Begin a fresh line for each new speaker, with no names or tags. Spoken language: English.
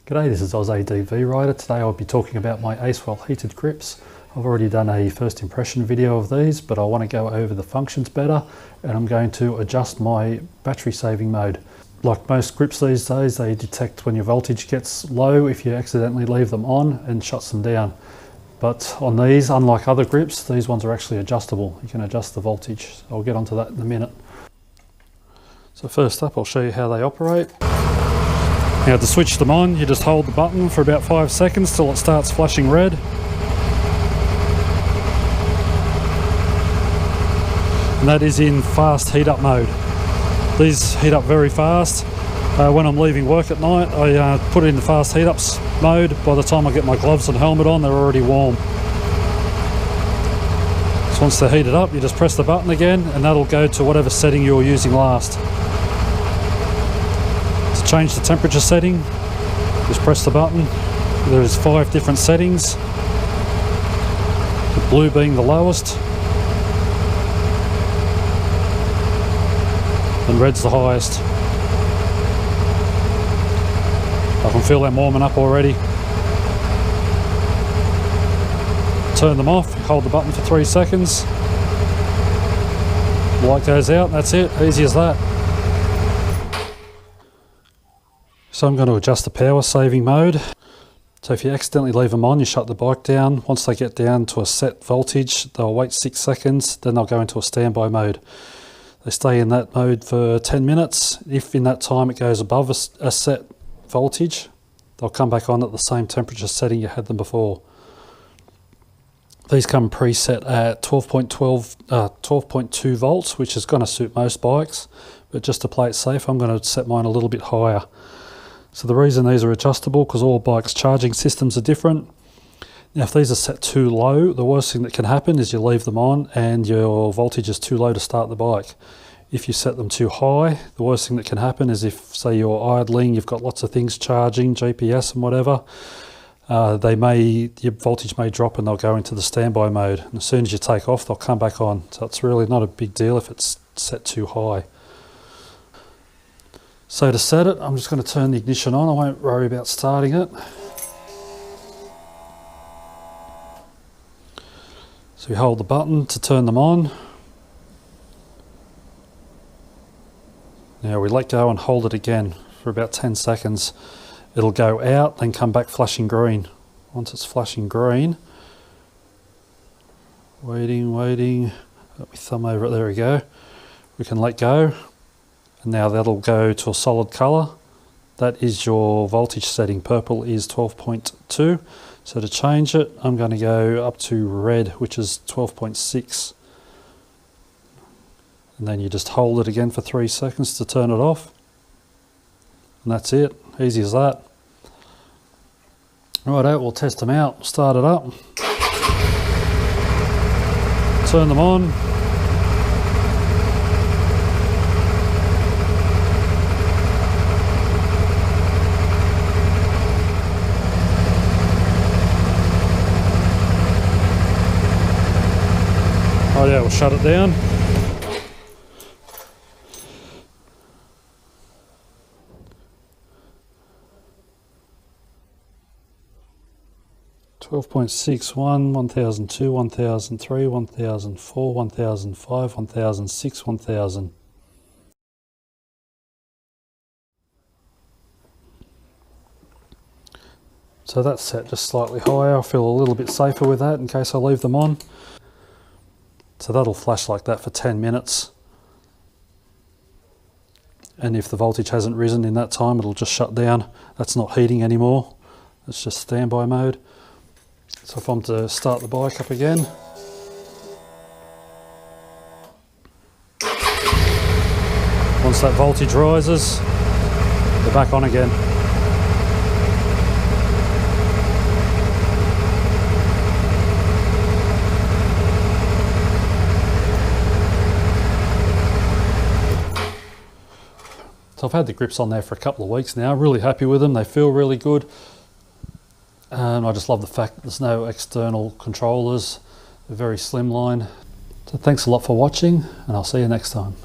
G'day, this is ADV Rider. Today I'll be talking about my Acewell Heated Grips. I've already done a first impression video of these, but I want to go over the functions better, and I'm going to adjust my battery saving mode. Like most grips these days, they detect when your voltage gets low if you accidentally leave them on and shuts them down. But on these, unlike other grips, these ones are actually adjustable. You can adjust the voltage. I'll get onto that in a minute. So first up, I'll show you how they operate. Now to switch them on, you just hold the button for about 5 seconds till it starts flashing red. And that is in fast heat up mode. These heat up very fast. When I'm leaving work at night, I put it in the fast heat ups mode. By the time I get my gloves and helmet on, they're already warm. So once they're heated up, you just press the button again and that'll go to whatever setting you were using last. Change the temperature setting, just press the button. There's 5 different settings, the blue being the lowest and red's the highest. I can feel them warming up already. Turn them off, hold the button for 3 seconds, the light goes out, that's it, easy as that. So I'm going to adjust the power saving mode. So if you accidentally leave them on, you shut the bike down. Once they get down to a set voltage, they'll wait 6 seconds, then they'll go into a standby mode. They stay in that mode for 10 minutes. If in that time it goes above a set voltage, they'll come back on at the same temperature setting you had them before. These come preset at 12.2 volts, which is going to suit most bikes, but just to play it safe, I'm going to set mine a little bit higher. So the reason these are adjustable, because all bikes' charging systems are different. Now if these are set too low, the worst thing that can happen is you leave them on and your voltage is too low to start the bike. If you set them too high, the worst thing that can happen is if, say, you're idling, you've got lots of things charging, GPS and whatever, your voltage may drop and they'll go into the standby mode. And as soon as you take off, they'll come back on. So it's really not a big deal if it's set too high. So to set it, I'm just going to turn the ignition on. I won't worry about starting it. So you hold the button to turn them on. Now we let go and hold it again for about 10 seconds. It'll go out, then come back flashing green. Once it's flashing green, waiting, let me thumb over it, there we go. We can let go. And now that'll go to a solid colour. That is your voltage setting. Purple is 12.2. So to change it, I'm going to go up to red, which is 12.6. And then you just hold it again for 3 seconds to turn it off. And that's it. Easy as that. Righto, we'll test them out. Start it up. Turn them on. Oh yeah, we'll shut it down. .61, 1002, 1003, 1004, 1005, 1006, 1000. So that's set just slightly higher. I feel a little bit safer with that in case I leave them on. So that'll flash like that for 10 minutes. And if the voltage hasn't risen in that time, it'll just shut down. That's not heating anymore. It's just standby mode. So if I'm to start the bike up again. Once that voltage rises, they're back on again. So I've had the grips on there for a couple of weeks now, really happy with them, they feel really good. And I just love the fact that there's no external controllers, they're very slimline. So thanks a lot for watching, and I'll see you next time.